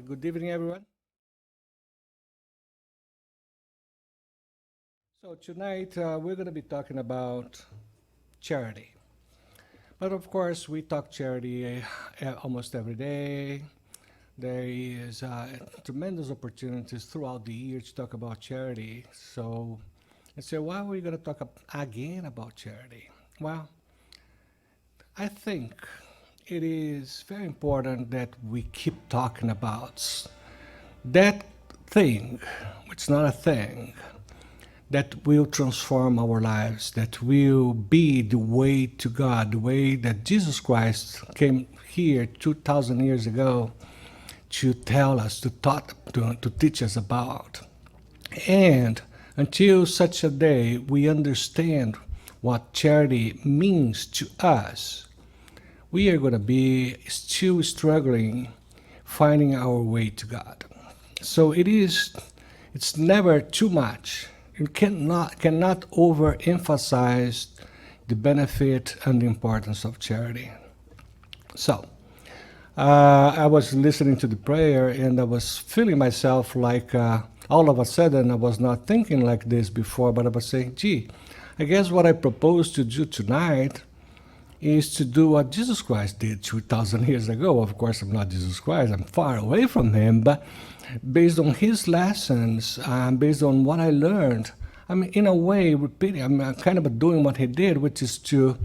Good evening, everyone. So tonight we're going to be talking about charity. But of course, we talk charity almost every day. There is tremendous opportunities throughout the year to talk about charity. So, why are we going to talk again about charity? Well, I think it is very important that we keep talking about that thing, which is not a thing, that will transform our lives, that will be the way to God, the way that Jesus Christ came here 2,000 years ago to tell us, to teach us about. And until such a day we understand what charity means to us, we are going to be still struggling finding our way to God. So it's never too much. You cannot overemphasize the benefit and the importance of charity. So, I was listening to the prayer and I was feeling myself like all of a sudden I was not thinking like this before, but I was saying, gee, I guess what I propose to do tonight is to do what Jesus Christ did 2,000 years ago. Of course, I'm not Jesus Christ, I'm far away from him, but based on his lessons, based on what I learned, I'm in a way repeating, I'm kind of doing what he did, which is to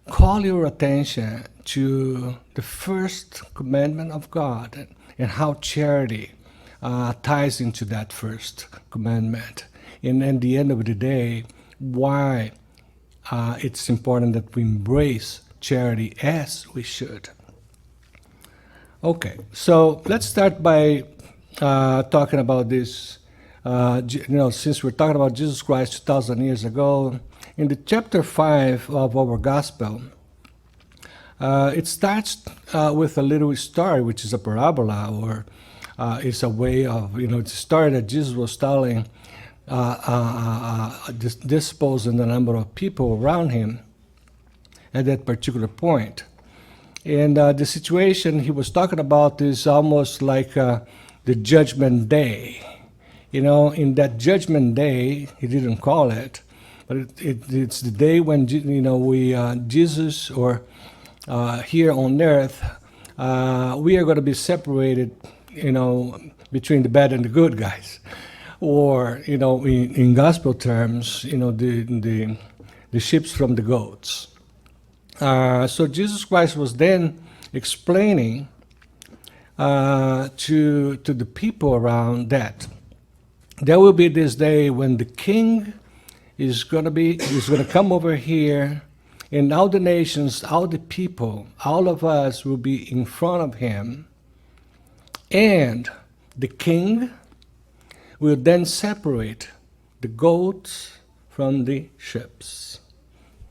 call your attention to the first commandment of God and how charity ties into that first commandment. And at the end of the day, why it's important that we embrace charity as we should. Okay, so let's start by talking about this. Since we're talking about Jesus Christ 2,000 years ago, in the chapter 5 of our gospel, it starts with a little story, which is a parabola, or it's a way of, it's a story that Jesus was telling, disposing the number of people around him at that particular point. And the situation he was talking about is almost like the judgment day. In that judgment day, he didn't call it, but it's the day when Jesus, or here on earth, we are going to be separated, between the bad and the good guys, or in gospel terms, the sheep from the goats. So Jesus Christ was then explaining to the people around that there will be this day when the king is going to come over here, and all the nations, all the people, all of us will be in front of him, and the king will then separate the goats from the sheep,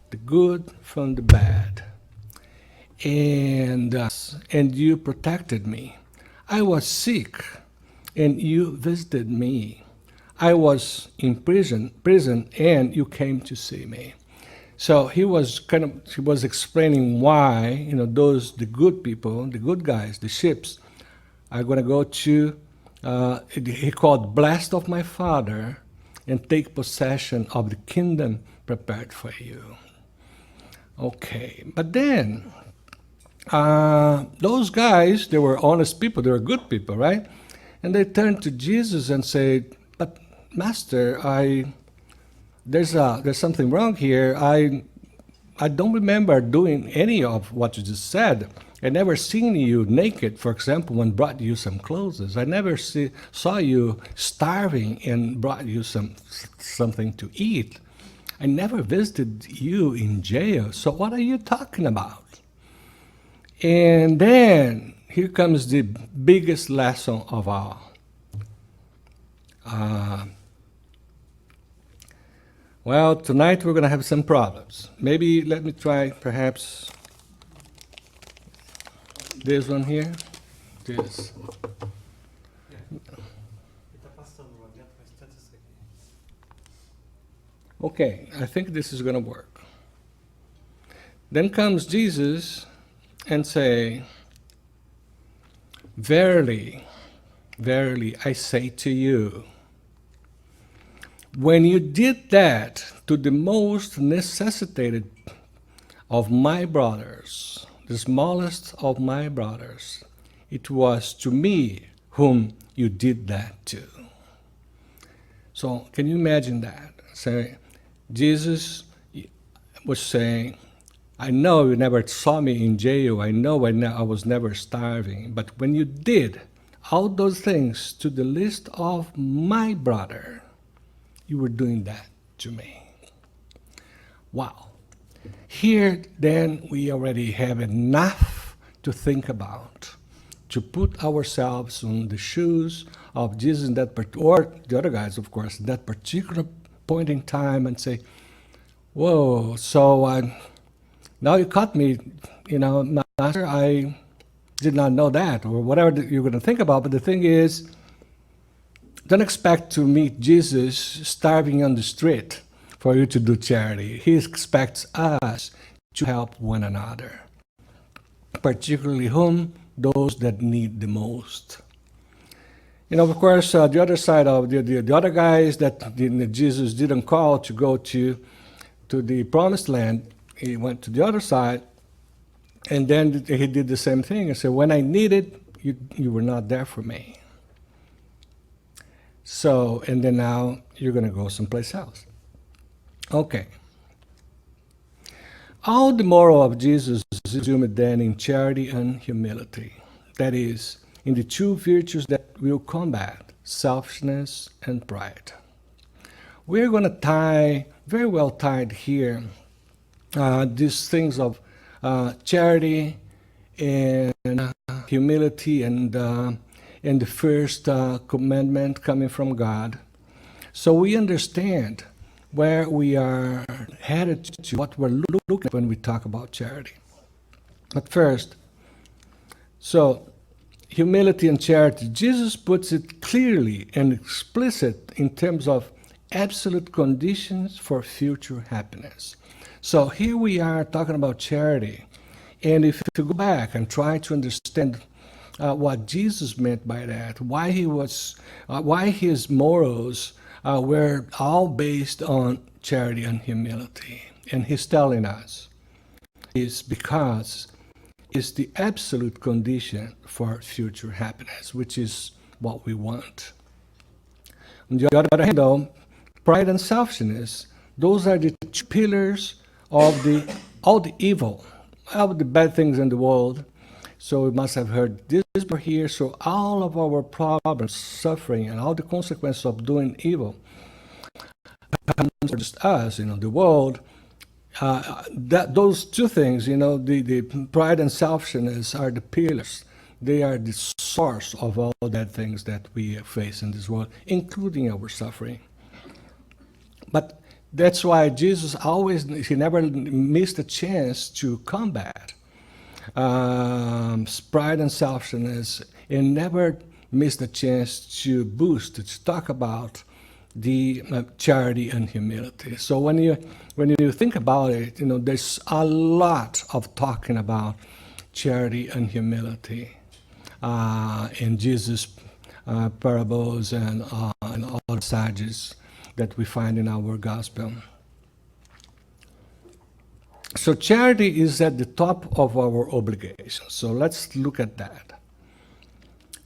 the good from the bad. And you protected me. I was sick, and you visited me. I was in prison, and you came to see me. So he was explaining why, the good people, the good guys, the sheep, are going to go to, he called, blessed of my Father, and take possession of the kingdom prepared for you. Okay, but then, those guys, they were honest people, they were good people, right? And they turned to Jesus and said, but Master, there's something wrong here. I don't remember doing any of what you just said. I never seen you naked, for example, when brought you some clothes. I never saw you starving and brought you something to eat. I never visited you in jail. So what are you talking about? And then here comes the biggest lesson of all. Well, tonight we're going to have some problems. Maybe let me try perhaps this one here. This. Okay, I think this is going to work. Then comes Jesus and say, verily, verily, I say to you, when you did that to the most necessitated of my brothers, the smallest of my brothers, it was to me whom you did that to. So can you imagine that? Say, Jesus was saying, I know you never saw me in jail. I know I was never starving. But when you did all those things to the least of my brother, you were doing that to me. Wow. Here, then, we already have enough to think about, to put ourselves in the shoes of Jesus in that, or the other guys, of course, that particular point in time and say, whoa, so now you caught me, Master, I did not know that, or whatever you're going to think about. But the thing is, don't expect to meet Jesus starving on the street for you to do charity. He expects us to help one another, particularly whom? Those that need the most. Of course, the other side of the other guys that Jesus didn't call to go to the promised land, he went to the other side, and then he did the same thing. He said, when I needed, you were not there for me. So, and then now you're going to go someplace else. Okay. All the moral of Jesus is assumed then in charity and humility. That is, in the two virtues that will combat selfishness and pride. We're going to tie, very well tied here, these things of charity and humility and the first commandment coming from God. So we understand where we are headed to, what we're looking at when we talk about charity. But first, so humility and charity, Jesus puts it clearly and explicit in terms of absolute conditions for future happiness. So here we are talking about charity. And if you go back and try to understand what Jesus meant by that, why his morals were all based on charity and humility. And he's telling us is because it's the absolute condition for future happiness, which is what we want. On the other hand, though, pride and selfishness, those are the two pillars of all the evil, all the bad things in the world. So we must have heard this before here. So all of our problems, suffering, and all the consequences of doing evil comes from just us, the world. Those two things, the pride and selfishness are the pillars. They are the source of all the things that we face in this world, including our suffering. But that's why Jesus he never missed a chance to combat pride and selfishness, and never missed a chance to boost, to talk about the charity and humility. So when you think about it, there's a lot of talking about charity and humility in Jesus' parables and all the passages that we find in our gospel. So charity is at the top of our obligation. So let's look at that.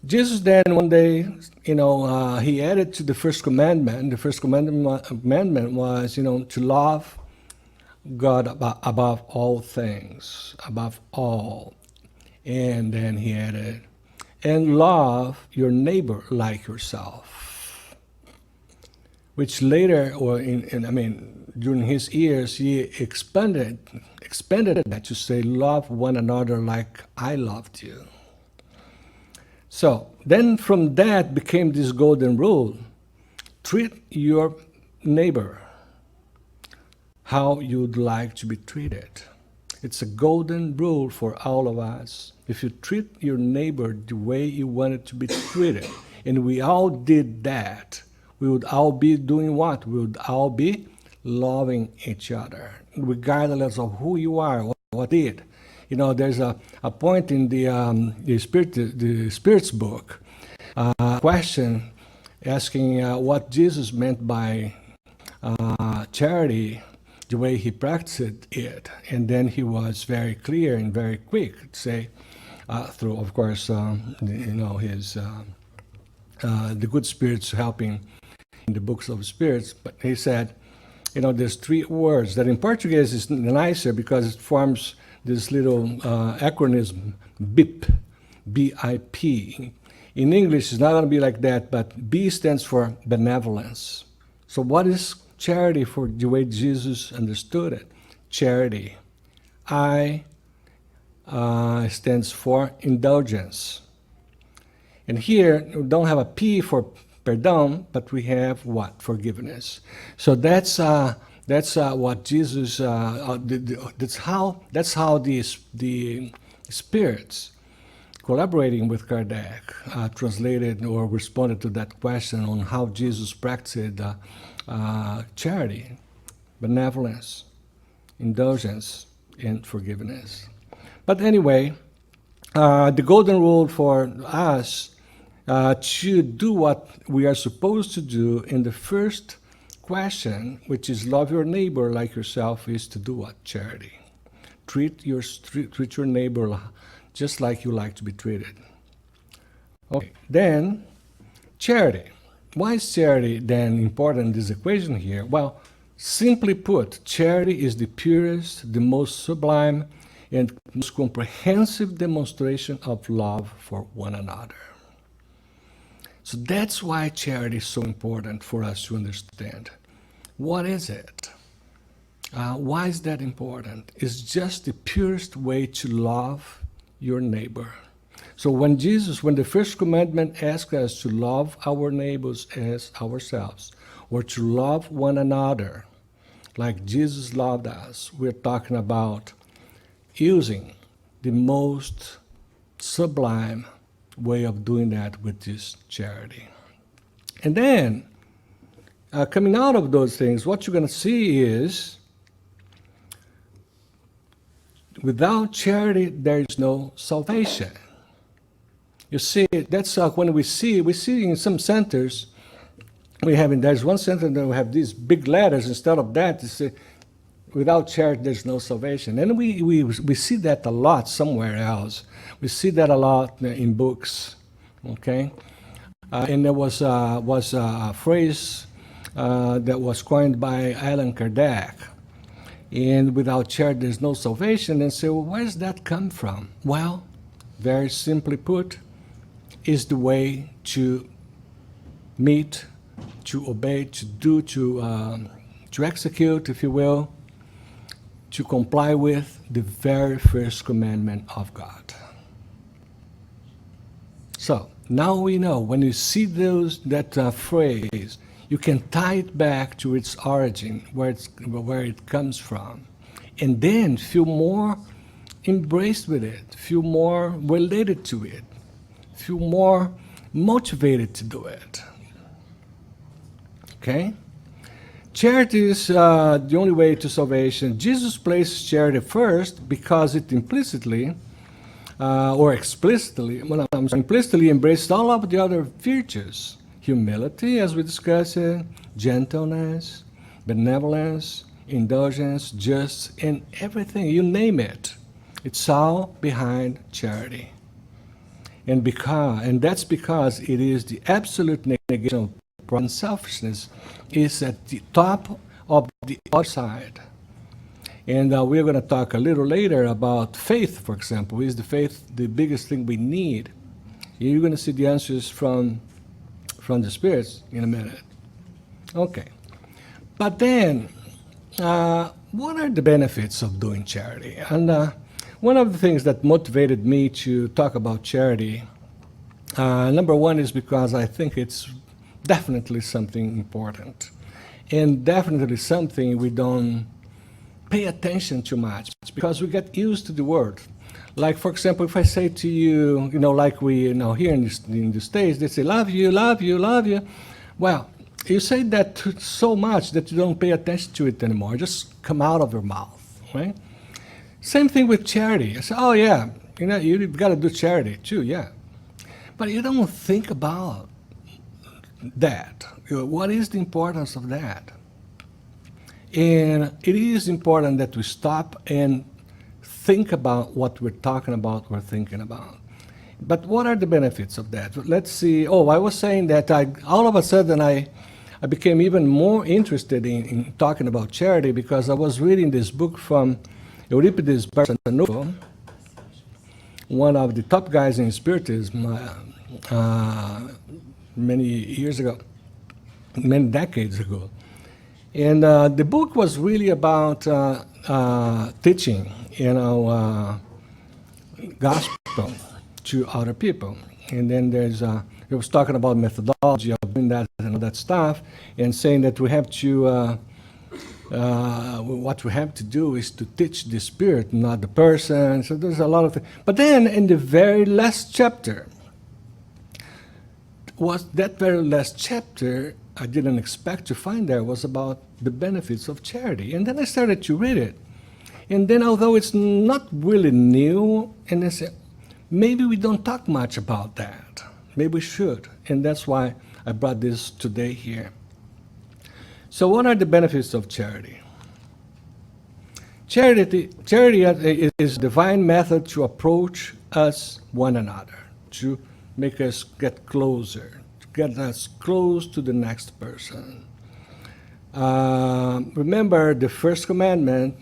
Jesus then one day, he added to the first commandment. The first commandment was, to love God above all things, above all. And then he added, and love your neighbor like yourself. Which later, or during his years, he expanded that to say, love one another like I loved you. So then from that became this golden rule: treat your neighbor how you'd like to be treated. It's a golden rule for all of us. If you treat your neighbor the way you wanted to be treated, and we all did that, we would all be doing what? We would all be loving each other, regardless of who you are, what you did. There's a point in the Spirit's book question asking what Jesus meant by charity, the way he practiced it. And then he was very clear and very quick to say, through, of course, his the good spirits helping in the books of spirits. But he said, there's three words that in Portuguese is nicer because it forms this little acronym, BIP, B-I-P. In English, it's not going to be like that, but B stands for benevolence. So what is charity for the way Jesus understood it? Charity. I stands for indulgence. And here, we don't have a P for perdão, but we have what? Forgiveness. So that's what Jesus, that's how the spirits collaborating with Kardec translated or responded to that question on how Jesus practiced charity, benevolence, indulgence, and forgiveness. But anyway, the golden rule for us to do what we are supposed to do in the first question, which is love your neighbor like yourself, is to do what? Charity. Treat your neighbor just like you like to be treated. Okay, then charity. Why is charity then important in this equation here? Well, simply put, charity is the purest, the most sublime, and most comprehensive demonstration of love for one another. So that's why charity is so important for us to understand. What is it? Why is that important? It's just the purest way to love your neighbor. So when the first commandment asks us to love our neighbors as ourselves, or to love one another like Jesus loved us, we're talking about using the most sublime way of doing that, which is charity. And then, coming out of those things, what you're going to see is, without charity, there is no salvation. You see, that's when we see in some centers, there's one center that we have these big letters instead of that, to say, without charity, there's no salvation. And we see that a lot somewhere else. We see that a lot in books, okay? And there was a phrase that was coined by Allan Kardec. And without charity, there's no salvation. And so, where does that come from? Well, very simply put, is the way to meet, to obey, to do, to execute, if you will, to comply with the very first commandment of God. So now we know when you see that phrase, you can tie it back to its origin, where it comes from, and then feel more embraced with it, feel more related to it, feel more motivated to do it. Okay? Charity is the only way to salvation. Jesus placed charity first because it implicitly implicitly embraced all of the other virtues. Humility, as we discussed, gentleness, benevolence, indulgence, justice, and everything, you name it. It's all behind charity. And that's because it is the absolute negation of pride and selfishness is at the top of the other side. And we're going to talk a little later about faith, for example. Is the faith the biggest thing we need? You're going to see the answers from the spirits in a minute. Okay. But then, what are the benefits of doing charity? And one of the things that motivated me to talk about charity, number one, is because I think it's definitely something important. And definitely something we don't pay attention too much, because we get used to the word. Like, for example, if I say to you, like we here in the States, they say, love you, love you, love you. Well, you say that so much that you don't pay attention to it anymore. It just come out of your mouth, right? Same thing with charity. I say, oh yeah, you've got to do charity too, yeah. But you don't think about that. What is the importance of that? And it is important that we stop and think about what we're talking about or thinking about. But what are the benefits of that? Let's see. Oh, I was saying that all of a sudden I became even more interested in talking about charity because I was reading this book from Euripides Barçanufo, one of the top guys in Spiritism many years ago, many decades ago. And the book was really about teaching, gospel to other people. And then he was talking about methodology of doing that and all that stuff, and saying that we have to, what we have to do is to teach the spirit, not the person. So there's a lot of things. But then in the very last chapter, I didn't expect to find there was about the benefits of charity. And then I started to read it. And then although it's not really new, and I said, maybe we don't talk much about that. Maybe we should. And that's why I brought this today here. So what are the benefits of charity? Charity is a divine method to approach us, one another, to make us get closer, to get us close to the next person. Remember the first commandment,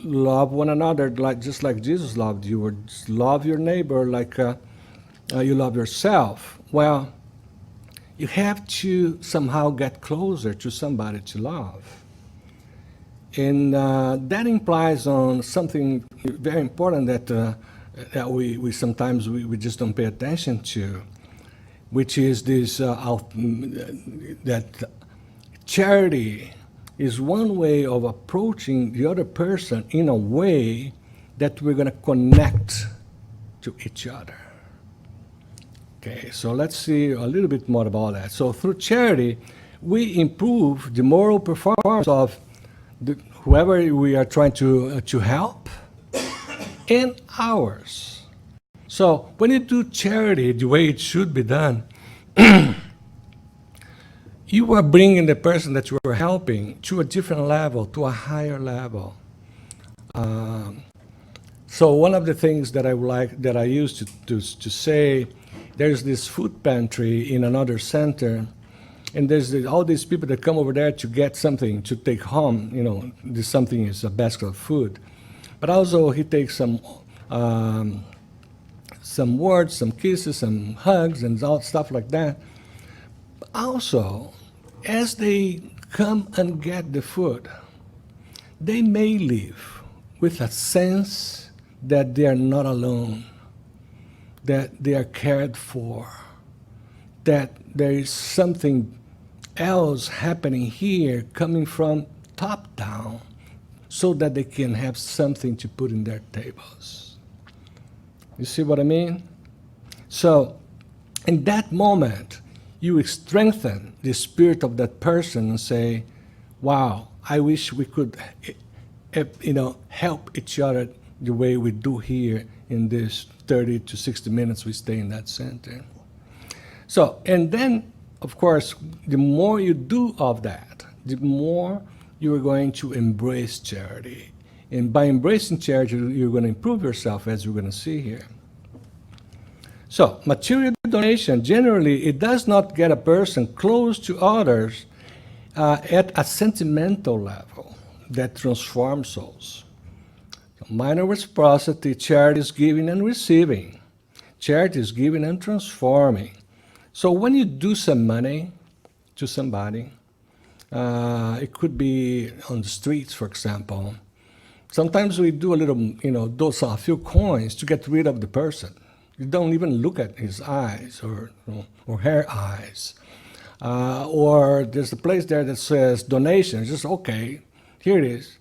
love one another just like Jesus loved you, or love your neighbor like you love yourself. Well, you have to somehow get closer to somebody to love. And that implies on something very important that we sometimes we just don't pay attention to, which is this that charity is one way of approaching the other person in a way that we're going to connect to each other. Okay, so let's see a little bit more about that. So through charity, we improve the moral performance of whoever we are trying to help and ours. So when you do charity the way it should be done, you are bringing the person that you are helping to a different level, to a higher level. So one of the things that I used to say, there's this food pantry in another center, and there's all these people that come over there to get something to take home. This something is a basket of food, but also he takes some words, some kisses, some hugs, and all stuff like that. Also, as they come and get the food, they may leave with a sense that they are not alone, that they are cared for, that there is something else happening here coming from top down, so that they can have something to put in their tables. You see what I mean? So, in that moment, you strengthen the spirit of that person and say, wow, I wish we could help each other the way we do here in this 30 to 60 minutes we stay in that center. So, and then, of course, the more you do of that, the more you are going to embrace charity. And by embracing charity, you're going to improve yourself, as we're going to see here. So, material donation, generally, it does not get a person close to others at a sentimental level that transforms souls. Minor reciprocity, charity is giving and receiving. Charity is giving and transforming. So when you do some money to somebody, it could be on the streets, for example. Sometimes we do a little, those a few coins to get rid of the person. You don't even look at his eyes or her eyes. Or there's a place there that says donation. Just, okay, here it is.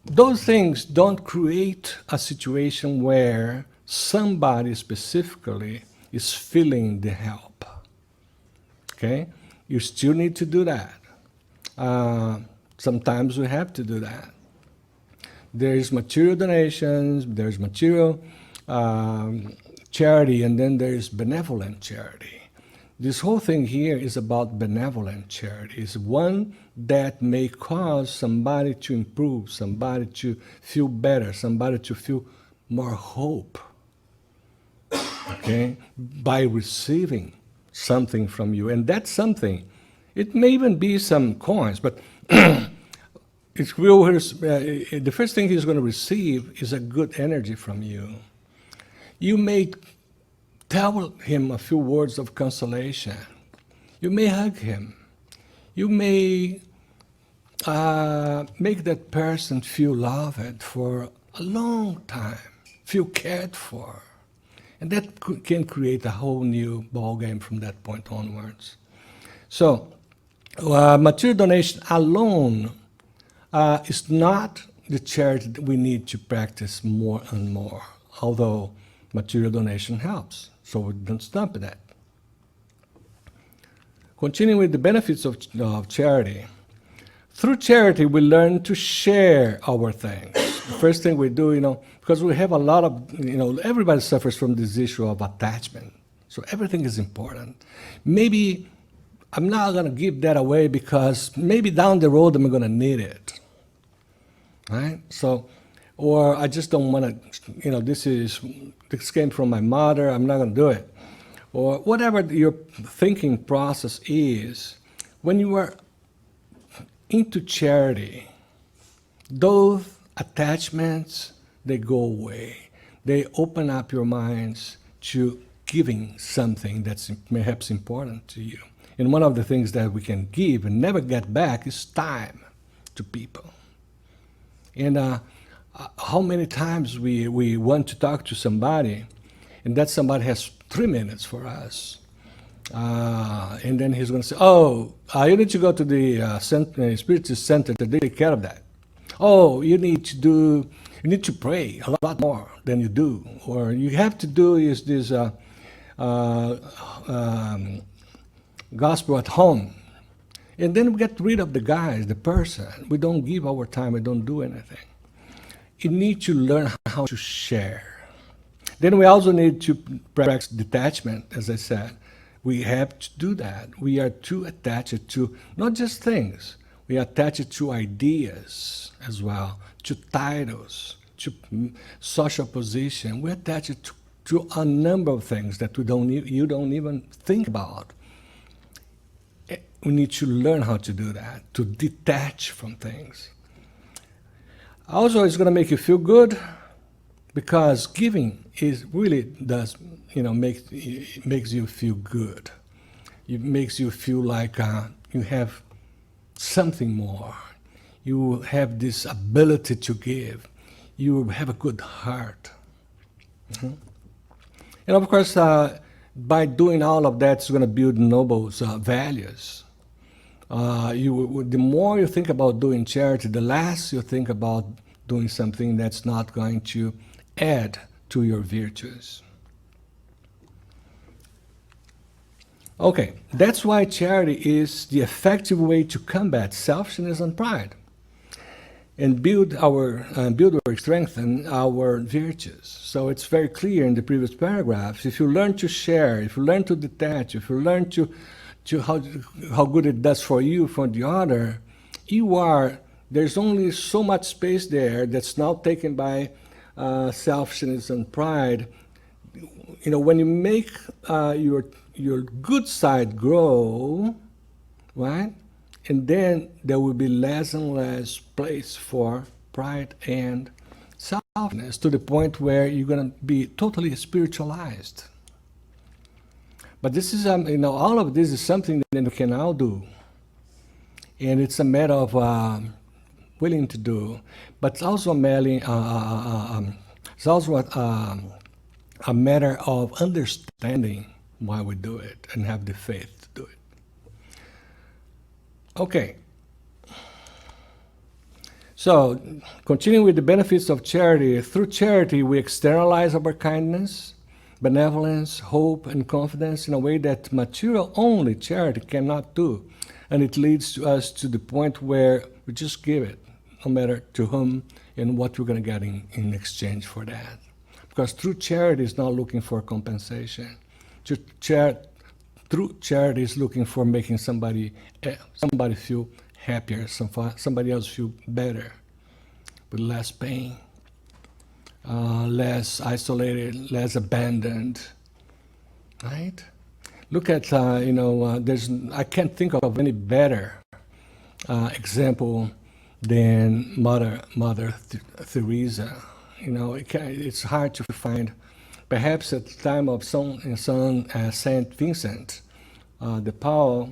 Those things don't create a situation where somebody specifically is feeling the help. Okay? You still need to do that. Sometimes we have to do that. There is material donations, there's material charity, and then there's benevolent charity. This whole thing here is about benevolent charity. It's one that may cause somebody to improve, somebody to feel better, somebody to feel more hope, okay, by receiving something from you. And that something, it may even be some coins, but it will, the first thing he's going to receive is a good energy from you. You may tell him a few words of consolation. You may hug him. You may make that person feel loved for a long time, feel cared for. And that can create a whole new ballgame from that point onwards. So, material donation alone is not the charity that we need to practice more and more, although material donation helps, so we don't stop at that. Continuing with the benefits of charity. Through charity, we learn to share our things. The first thing we do, because we have a lot of, everybody suffers from this issue of attachment. So everything is important. Maybe I'm not going to give that away because maybe down the road I'm going to need it. Right? So, or I just don't want to, this came from my mother, I'm not going to do it. Or whatever your thinking process is, when you are into charity, those attachments, they go away. They open up your minds to giving something that's perhaps important to you. And one of the things that we can give and never get back is time to people. And how many times we want to talk to somebody, and that somebody has 3 minutes for us. And then he's going to say, oh, you need to go to the Spiritist center to take care of that. Oh, you need to pray a lot more than you do. Or you have to do is this gospel at home. And then we get rid of the guys, the person. We don't give our time, we don't do anything. You need to learn how to share. Then we also need to practice detachment, as I said. We have to do that. We are too attached to not just things. We are attached to ideas as well, to titles, to social position. We're attached to a number of things that you don't even think about. We need to learn how to do that, to detach from things. Also, it's going to make you feel good, because giving does makes you feel good. It makes you feel like you have something more. You have this ability to give. You have a good heart. Mm-hmm. And of course, by doing all of that, it's going to build noble values. The more you think about doing charity, the less you think about doing something that's not going to add to your virtues. Okay, that's why charity is the effective way to combat selfishness and pride, and build or strengthen our virtues. So it's very clear in the previous paragraphs. If you learn to share, if you learn to detach, if you learn to how good it does for you, for the other, there's only so much space there that's now taken by selfishness and pride. When you make your good side grow, right? And then there will be less and less place for pride and selfishness, to the point where you're going to be totally spiritualized. But this is, all of this is something that we can all do. And it's a matter of willing to do. But it's also a matter of understanding why we do it and have the faith to do it. Okay. So, continuing with the benefits of charity. Through charity, we externalize our kindness, benevolence, hope, and confidence in a way that material-only charity cannot do. And it leads us to the point where we just give it, no matter to whom and what we're going to get in exchange for that. Because true charity is not looking for compensation. True charity is looking for making somebody feel happier, somebody else feel better, with less pain, less isolated, less abandoned, right? Look at, I can't think of any better example than Mother Teresa. It's hard to find. Perhaps at the time of Saint Vincent de Paul,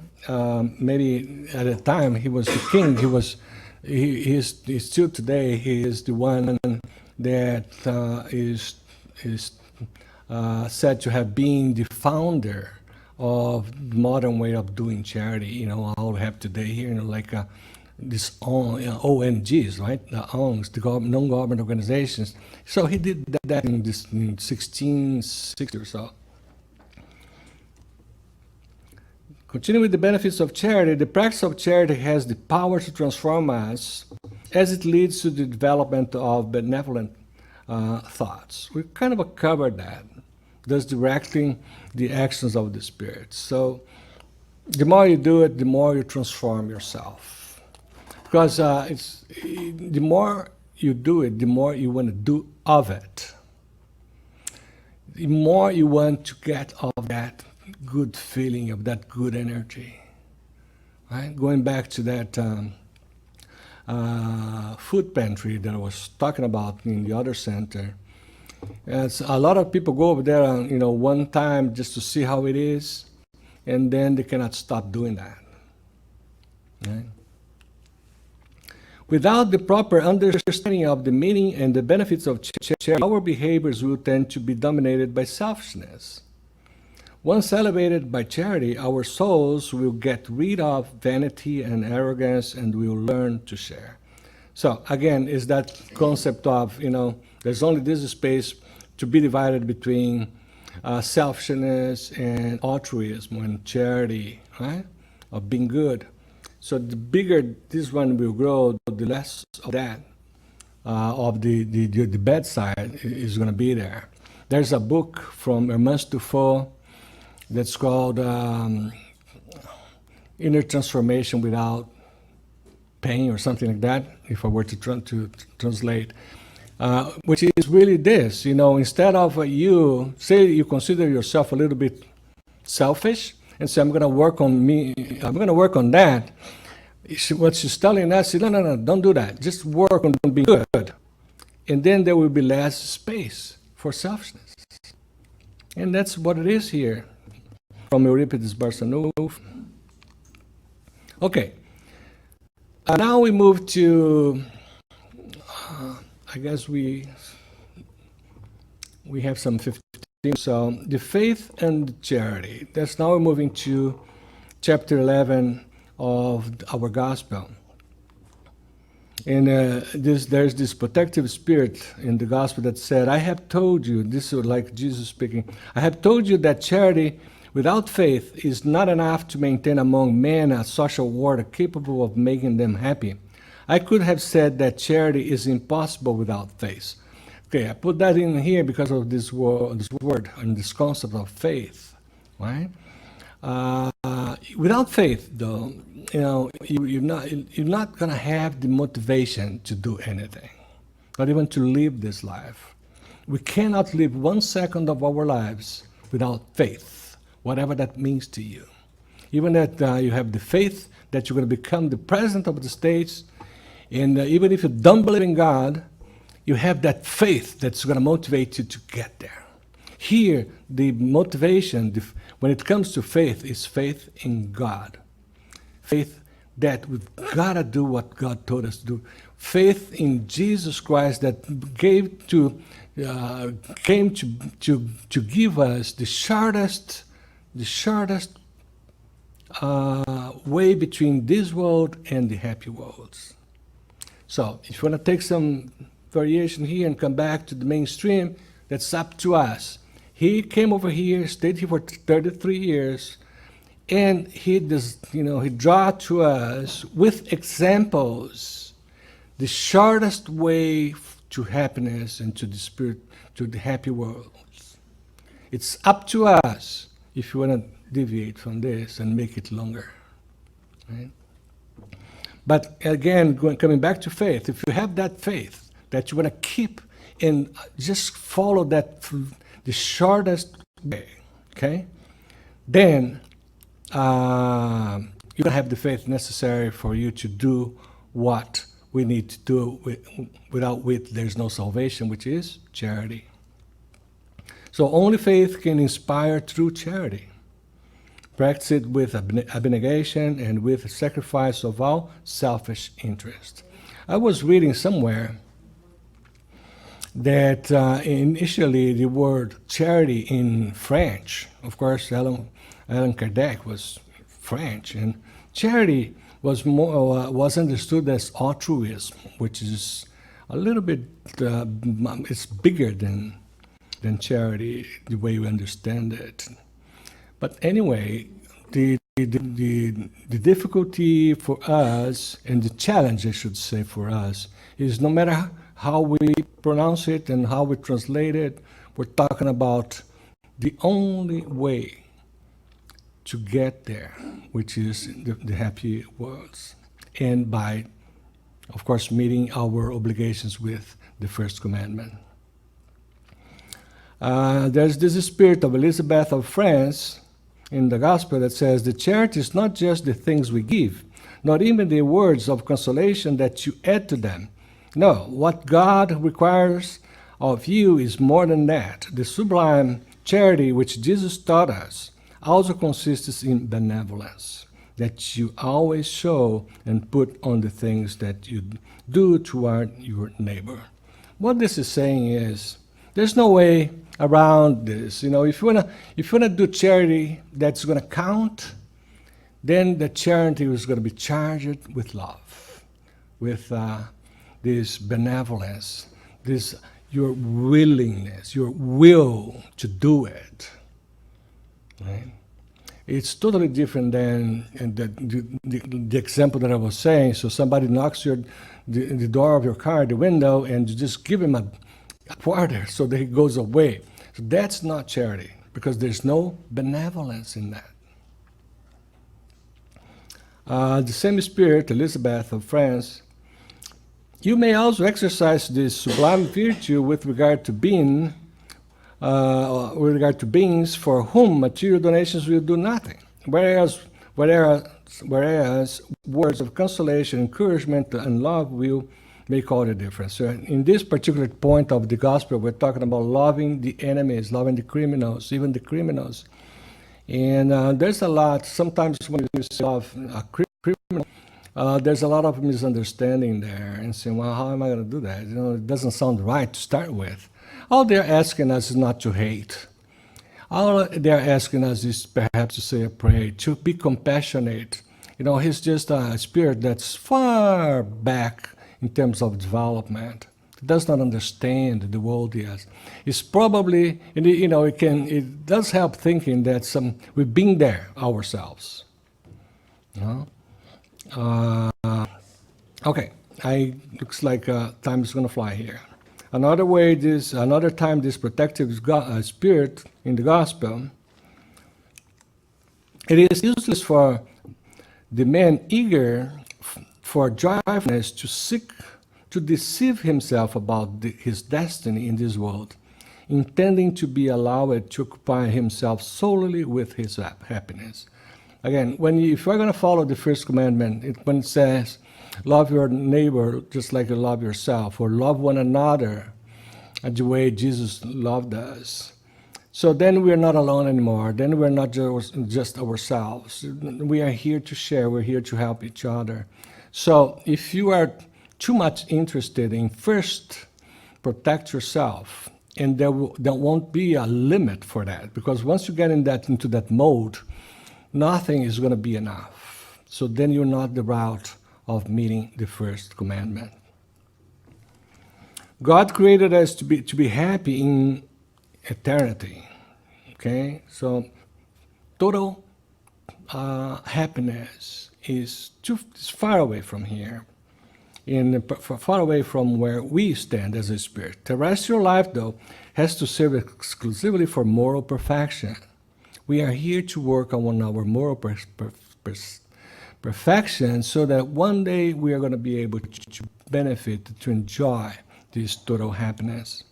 maybe at the time he was the king. He's still today. He is the one that is said to have been the founder of the modern way of doing charity. All we have today here, like these ONGs, right? The ONGs, the non-government organizations. So he did that in 1660 or so. Continue with the benefits of charity. The practice of charity has the power to transform us as it leads to the development of benevolent thoughts. We kind of covered that, thus directing the actions of the Spirit. So the more you do it, the more you transform yourself. Because the more you do it, the more you want to do of it. The more you want to get of that good feeling, of that good energy. Right? Going back to that food pantry that I was talking about in the other center. A lot of people go over there, one time just to see how it is, and then they cannot stop doing that. Right? Without the proper understanding of the meaning and the benefits of charity, our behaviors will tend to be dominated by selfishness. Once elevated by charity, our souls will get rid of vanity and arrogance and will learn to share. So again, is that concept of, there's only this space to be divided between selfishness and altruism and charity, right? Of being good. So the bigger this one will grow, the less of that, of the bad side is going to be there. There's a book from Hermance Dufault that's called Inner Transformation Without Pain or something like that, if I were to translate, which is really this, instead of you consider yourself a little bit selfish, and say, I'm going to work on me, I'm going to work on that. What she's telling us is, no, don't do that. Just work on being good. And then there will be less space for selfishness. And that's what it is here from Euripides Barçanufo. Okay. Now we move to, I guess we have some 15. So the faith and charity. That's now we're moving to chapter 11 of our gospel. And there's this protective spirit in the gospel that said, I have told you, this is like Jesus speaking, I have told you that charity without faith is not enough to maintain among men a social order capable of making them happy. I could have said that charity is impossible without faith. Okay, I put that in here because of this word and this concept of faith, right? Without faith, though, you're not gonna have the motivation to do anything, not even to live this life. We cannot live 1 second of our lives without faith, whatever that means to you. Even that you have the faith that you're going to become the president of the States, and even if you don't believe in God, you have that faith that's going to motivate you to get there. Here, the motivation, when it comes to faith, is faith in God. Faith that we've got to do what God told us to do. Faith in Jesus Christ that came to give us the shortest way between this world and the happy worlds. So, if you want to take some variation here and come back to the mainstream, that's up to us. He came over here, stayed here for 33 years, and he draw to us with examples the shortest way to happiness and to the spirit, to the happy world. It's up to us if you want to deviate from this and make it longer. Right? But again, coming back to faith, if you have that faith that you want to keep and just follow that the shortest way, okay, then you don't have the faith necessary for you to do what we need to do. Without which there's no salvation, which is charity. So only faith can inspire true charity. Practice it with abnegation and with sacrifice of all selfish interest. I was reading somewhere that initially the word charity in French, of course, Allan Kardec was French, and charity was understood as altruism, which is a little bit, it's bigger than charity, the way you understand it. But anyway, the difficulty for us, and the challenge, I should say, for us, is no matter how we pronounce it and how we translate it, we're talking about the only way to get there, which is the happy worlds, and by, of course, meeting our obligations with the first commandment. There's this spirit of Elizabeth of France in the gospel that says, the charity is not just the things we give, not even the words of consolation that you add to them. No, what God requires of you is more than that. The sublime charity which Jesus taught us also consists in benevolence, that you always show and put on the things that you do toward your neighbor. What this is saying is, there's no way around this. You know, if you wanna do charity that's gonna count, then the charity is gonna be charged with love, with this benevolence, this your willingness, your will to do it. Right? It's totally different than the example that I was saying. So somebody knocks the door of your car, the window, and you just give him a quarter so that he goes away. So that's not charity, because there's no benevolence in that. The same spirit, Elizabeth of France, you may also exercise this sublime virtue with regard to beings for whom material donations will do nothing, whereas words of consolation, encouragement, and love will make all the difference. So in this particular point of the gospel, we're talking about loving the enemies, loving the criminals, even the criminals. And there's a lot, sometimes when you say love a criminal, there's a lot of misunderstanding there, and saying, well, how am I going to do that? You know, it doesn't sound right to start with. All they're asking us is not to hate. All they're asking us is perhaps to say a prayer, to be compassionate. You know, he's just a spirit that's far back in terms of development. It does not understand the world yet. It's probably, you know, it does help thinking that we've been there ourselves. You know? Okay, looks like time is going to fly here. Another time this protective spirit in the gospel, it is useless for the man eager for joyfulness to seek to deceive himself about his destiny in this world, intending to be allowed to occupy himself solely with his happiness. Again, if you're going to follow the first commandment, when it says, love your neighbor just like you love yourself, or love one another the way Jesus loved us. So then we're not alone anymore. Then we're not just ourselves. We are here to share. We're here to help each other. So if you are too much interested in first protect yourself, and there won't be a limit for that, because once you get into that mode, nothing is going to be enough. So then you're not the route of meeting the first commandment. God created us to be happy in eternity. Okay, so total happiness is far away from here. far away from where we stand as a spirit. Terrestrial life, though, has to serve exclusively for moral perfection. We are here to work on our moral perfection so that one day we are going to be able to benefit, to enjoy this total happiness.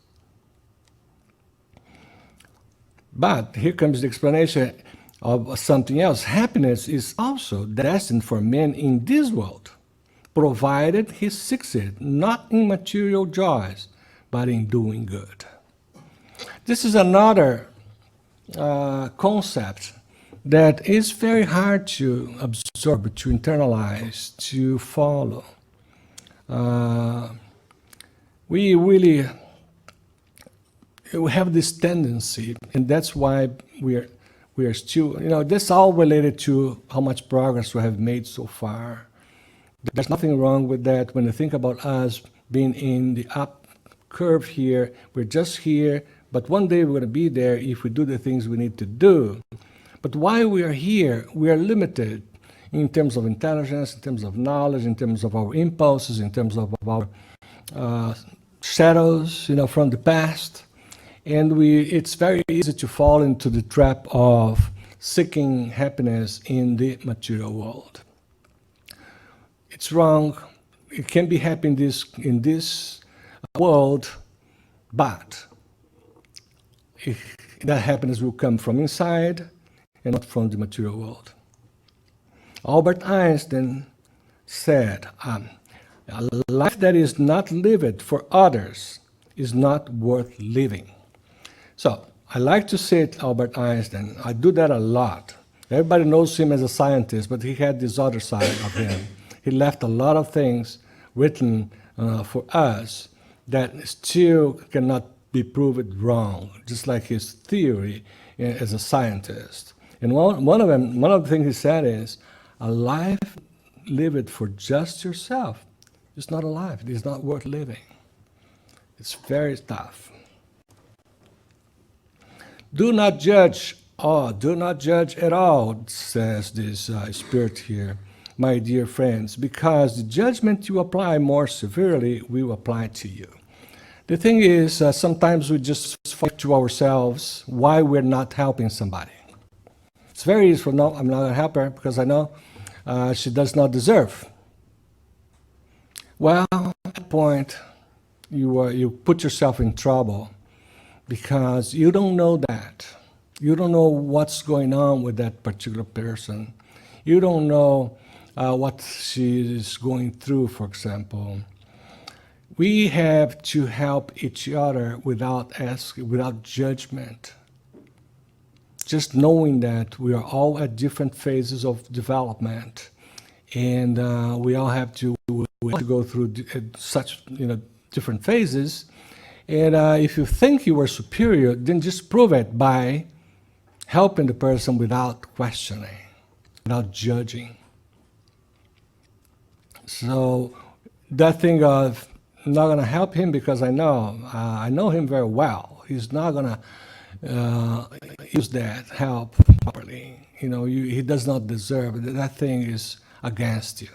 But here comes the explanation of something else. Happiness is also destined for men in this world, provided he seeks it not in material joys, but in doing good. This is another concept that is very hard to absorb, to internalize, to follow. We really have this tendency, and that's why we are still, this all related to how much progress we have made so far. There's nothing wrong with that. When you think about us being in the up curve here, we're just here, but one day we're going to be there if we do the things we need to do. But while we are here, we are limited in terms of intelligence, in terms of knowledge, in terms of our impulses, in terms of our shadows, from the past. And it's very easy to fall into the trap of seeking happiness in the material world. It's wrong. It can be happy in this world, but that happiness will come from inside and not from the material world. Albert Einstein said, a life that is not lived for others is not worth living. So, I like to cite Albert Einstein. I do that a lot. Everybody knows him as a scientist, but he had this other side of him. He left a lot of things written for us that still cannot be proven wrong, just like his theory as a scientist. And one of the things he said is, a life lived for just yourself is not a life. It is not worth living. It's very tough. Do not judge, do not judge at all, says this spirit here, my dear friends, because the judgment you apply more severely will apply to you. The thing is, sometimes we just fight to ourselves why we're not helping somebody. It's very easy for, no, I'm not going to help her because I know she does not deserve. Well, at that point, you put yourself in trouble because you don't know that. You don't know what's going on with that particular person. You don't know what she is going through, for example. We have to help each other without judgment. Just knowing that we are all at different phases of development, and we all have to go through such different phases. And if you think you are superior, then just prove it by helping the person without questioning, without judging. So that thing of I'm not going to help him because I know him very well. He's not going to use that help properly. He does not deserve it. That thing is against you.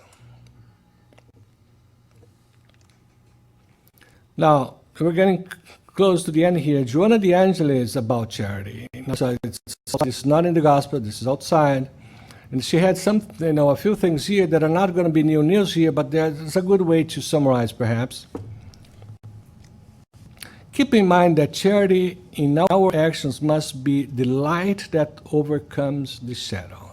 Now, we're getting close to the end here. Joanna de Angelis about charity. So it's not in the gospel. This is outside. And she had a few things here that are not going to be new news here, but there's a good way to summarize, perhaps. Keep in mind that charity in our actions must be the light that overcomes the shadow.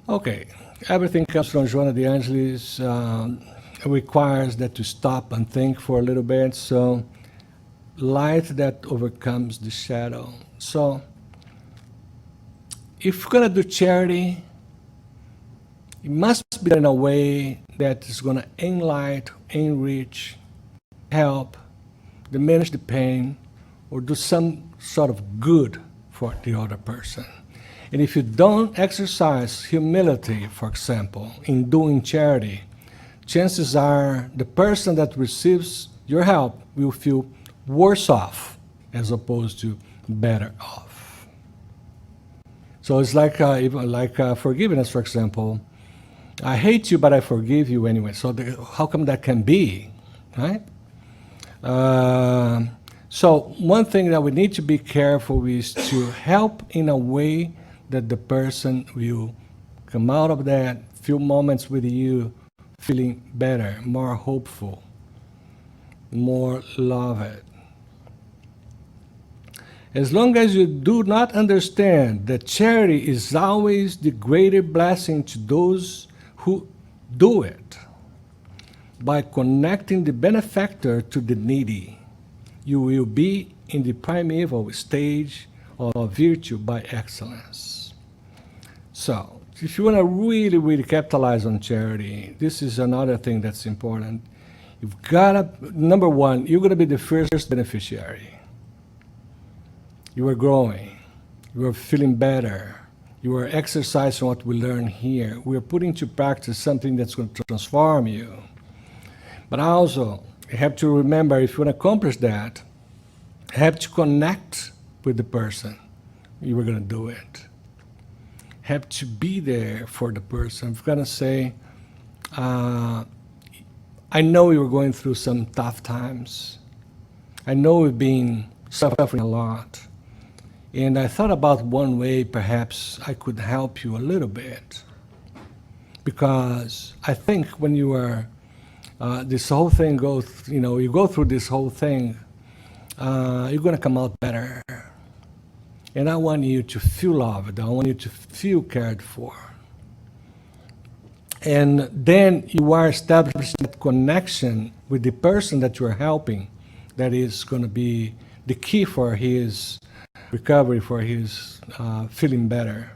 Okay, everything comes from Joanna de Angelis. It requires that to stop and think for a little bit. So, light that overcomes the shadow. So, if we're going to do charity, it must be done in a way that is going to enlighten, enrich, help, diminish the pain, or do some sort of good for the other person. And if you don't exercise humility, for example, in doing charity, chances are the person that receives your help will feel worse off as opposed to better off. So it's like forgiveness, for example. I hate you, but I forgive you anyway. So how come that can be, right? So one thing that we need to be careful is to help in a way that the person will come out of that few moments with you feeling better, more hopeful, more loved. As long as you do not understand that charity is always the greater blessing to those who do it, by connecting the benefactor to the needy, you will be in the primeval stage of virtue by excellence. So, if you want to really, really capitalize on charity, this is another thing that's important. You've got to, number one, you're going to be the first beneficiary. You are growing. You are feeling better. You are exercising what we learn here. We are putting into practice something that's going to transform you. But also, you have to remember, if you want to accomplish that, you have to connect with the person you were going to do it. Have to be there for the person. You've got to say, I know you were going through some tough times. I know you've been suffering a lot. And I thought about one way perhaps I could help you a little bit. Because I think when you are, this whole thing goes, you go through this whole thing, you're going to come out better. And I want you to feel loved. I want you to feel cared for. And then you are establishing that connection with the person that you are helping. That is going to be the key for his recovery, for his feeling better.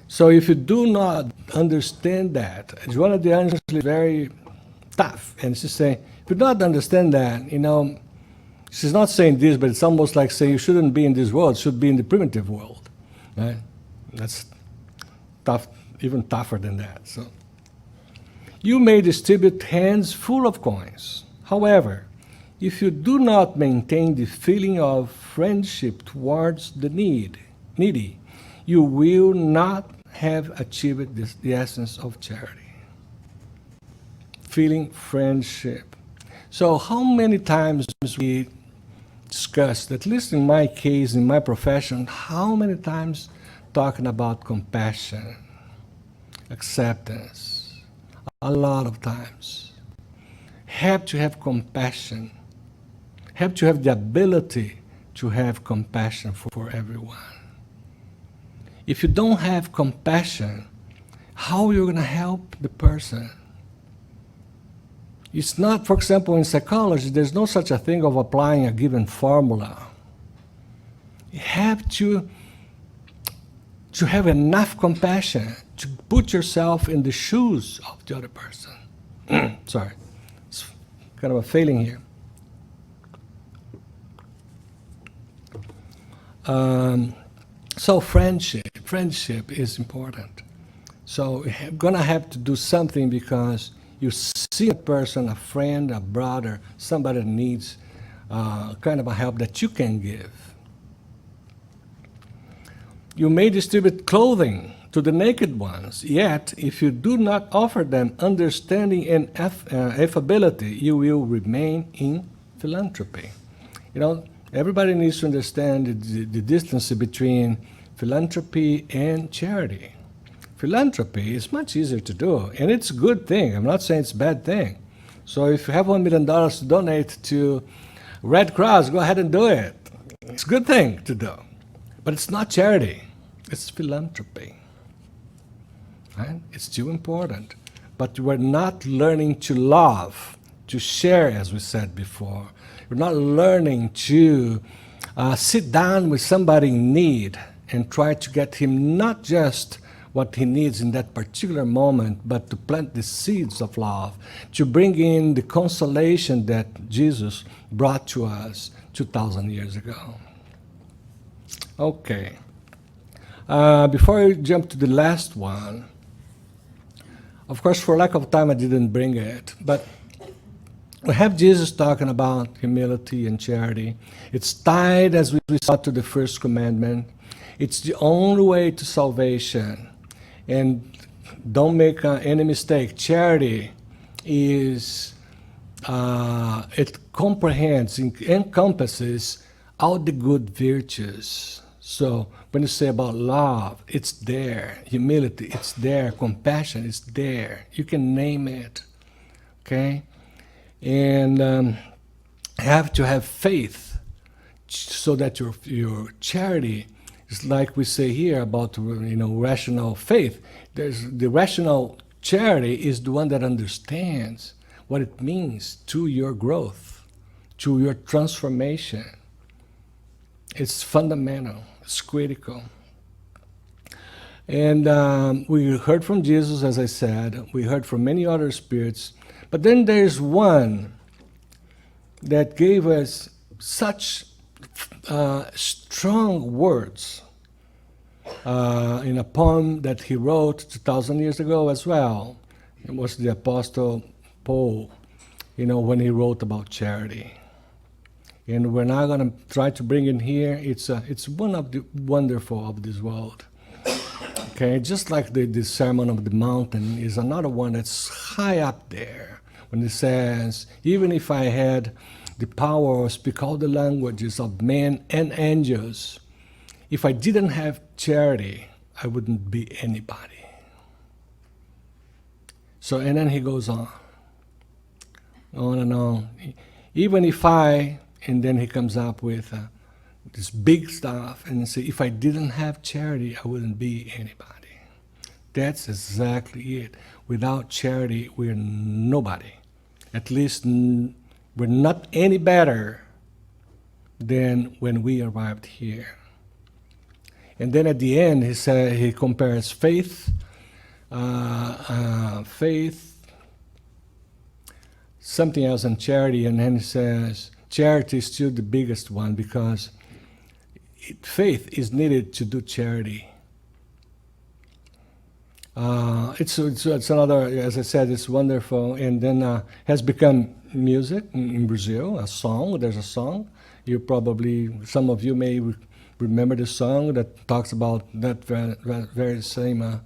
So if you do not understand that, it's one of the answers is very tough. And she's saying, if you do not understand that, she's not saying this, but it's almost like saying you shouldn't be in this world, you should be in the primitive world. Right? That's tough, even tougher than that. So you may distribute hands full of coins. However, if you do not maintain the feeling of friendship towards the needy, you will not have achieved the essence of charity. Feeling friendship. So how many times we discussed, at least in my case, in my profession, how many times talking about compassion, acceptance? A lot of times. Have to have compassion. Have to have the ability to have compassion for everyone. If you don't have compassion, how are you going to help the person? It's not, for example, in psychology, there's no such a thing of applying a given formula. You have to have enough compassion to put yourself in the shoes of the other person. Sorry, it's kind of a failing here. So friendship is important. So you're going to have to do something because you see a person, a friend, a brother, somebody that needs kind of a help that you can give. You may distribute clothing to the naked ones, yet if you do not offer them understanding and affability, you will remain in philanthropy. Everybody needs to understand the distance between philanthropy and charity. Philanthropy is much easier to do, and it's a good thing. I'm not saying it's a bad thing. So if you have $1 million to donate to Red Cross, go ahead and do it. It's a good thing to do. But it's not charity. It's philanthropy. Right? It's too important. But we're not learning to love, to share, as we said before. We're not learning to sit down with somebody in need and try to get him not just what he needs in that particular moment, but to plant the seeds of love, to bring in the consolation that Jesus brought to us 2,000 years ago. Okay. Before I jump to the last one, of course, for lack of time, I didn't bring it, but we have Jesus talking about humility and charity. It's tied, as we saw, to the first commandment. It's the only way to salvation. And don't make any mistake. Charity is, it comprehends, encompasses all the good virtues. So when you say about love, it's there. Humility, it's there. Compassion, it's there. You can name it. Okay? And have to have faith so that your charity is like we say here about rational faith. There's the rational charity is the one that understands what it means to your growth, to your transformation. It's fundamental. It's critical. And we heard from Jesus, as I said. We heard from many other spirits. But then there's one that gave us such strong words in a poem that he wrote 2,000 years ago as well. It was the Apostle Paul, when he wrote about charity. And we're not going to try to bring it here. It's one of the wonderful of this world. Okay, just like the Sermon on the Mountain is another one that's high up there. When it says, even if I had the power to speak all the languages of men and angels, if I didn't have charity, I wouldn't be anybody. So, and then he goes on and on. Even if and then he comes up with this big stuff and say, if I didn't have charity, I wouldn't be anybody. That's exactly it. Without charity, we're nobody. At least we're not any better than when we arrived here. And then at the end, he compares faith, something else, and charity, and then he says charity is still the biggest one because faith is needed to do charity. It's another, as I said, it's wonderful, and then has become music in Brazil, a song. There's a song. Some of you may remember the song that talks about that very same,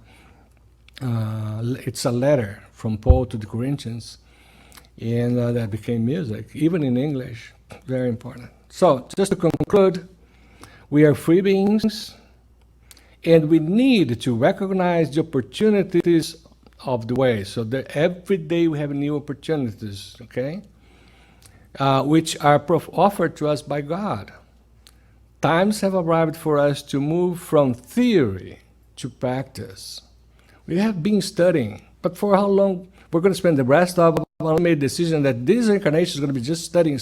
it's a letter from Paul to the Corinthians, and that became music, even in English, very important. So, just to conclude, we are free beings, and we need to recognize the opportunities of the way. So that every day we have new opportunities, okay? Which are offered to us by God. Times have arrived for us to move from theory to practice. We have been studying, but for how long? We're going to spend the rest of our made decision that this incarnation is going to be just studying,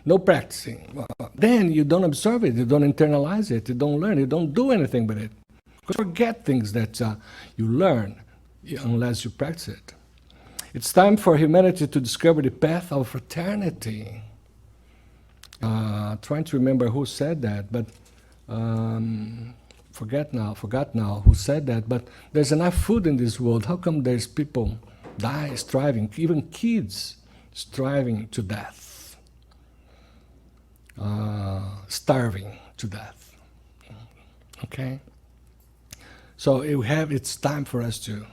no practicing. Well, then you don't observe it, you don't internalize it, you don't learn, you don't do anything with it. Because you forget things that you learn unless you practice it. It's time for humanity to discover the path of fraternity. Trying to remember who said that, but forgot now who said that, but there's enough food in this world. How come there's people striving, even kids striving to death? Starving to death. Okay? So it's time for us to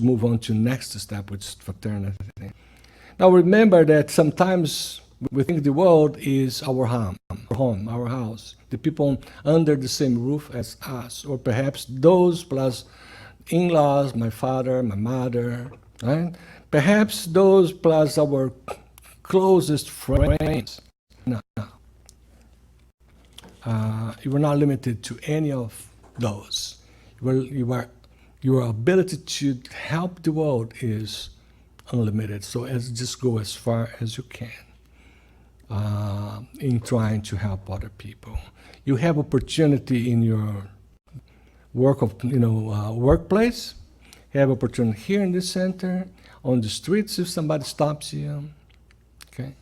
move on to next step, which is fraternity. Now remember that sometimes we think the world is our home, our house, the people under the same roof as us, or perhaps those plus in-laws, my father, my mother, right? Perhaps those plus our closest friends. No. You are not limited to any of those. Your ability to help the world is unlimited. So just go as far as you can in trying to help other people. You have opportunity in your workplace. You have opportunity here in the center, on the streets if somebody stops you. Okay,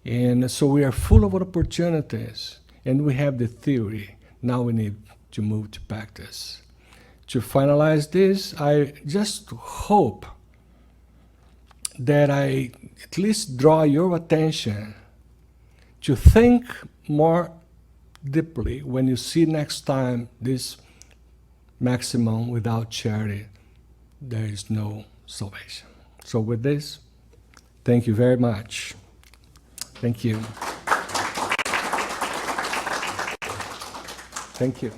and so we are full of opportunities. And we have the theory. Now we need to move to practice. To finalize this, I just hope that I at least draw your attention to think more deeply when you see next time this maximum without charity, there is no salvation. So with this, thank you very much. Thank you. Thank you.